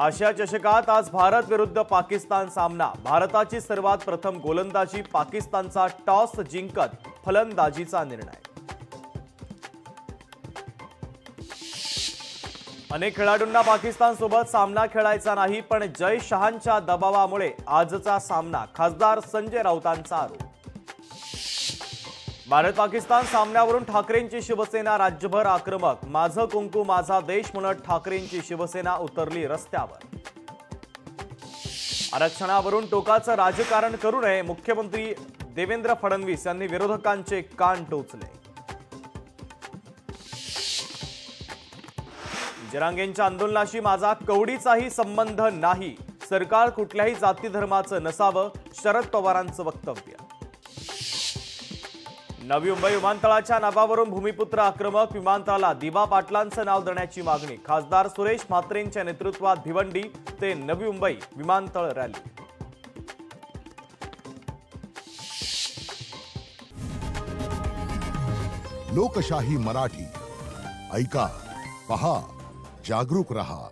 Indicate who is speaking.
Speaker 1: आशिया चषकात आज भारत विरुद्ध पाकिस्तान सामना। भारताची सर्वात प्रथम गोलंदाजी, पाकिस्तानचा टॉस जिंकत फलंदाजीचा निर्णय। अनेक खेळाडूंना पाकिस्तान सोबत सामना खेळायचा नाही, पण जय शहांच्या दबावामुळे आजचा सामना। खासदार संजय राऊतांचा आरोप। भारत पाकिस्तान सामन्यावरून ठाकरेंची शिवसेना राज्यभर आक्रमक। माझं कुंकू माझा देश म्हणत ठाकरेंची शिवसेना उतरली रस्त्यावर। आरक्षणावरून टोकाचं राजकारण करू नये, मुख्यमंत्री देवेंद्र फडणवीस यांनी विरोधकांचे कान टोचले। जरांगेंच्या आंदोलनाशी माझा कवडीचाही संबंध नाही, सरकार कुठल्याही जाती धर्माचं नसावं, शरद पवारांचं वक्तव्य। नवी मुंबई विमानतळाच्या नावावरून भूमिपुत्र आक्रमक, विमानतळाला दिबा पाटलांचं नाव देण्याची मागणी। खासदार सुरेश म्हात्रेंच्या नेतृत्वात भिवंडी ते नवी मुंबई विमानतळ रॅली।
Speaker 2: लोकशाही मराठी ऐका, पहा, जागरूक रहा।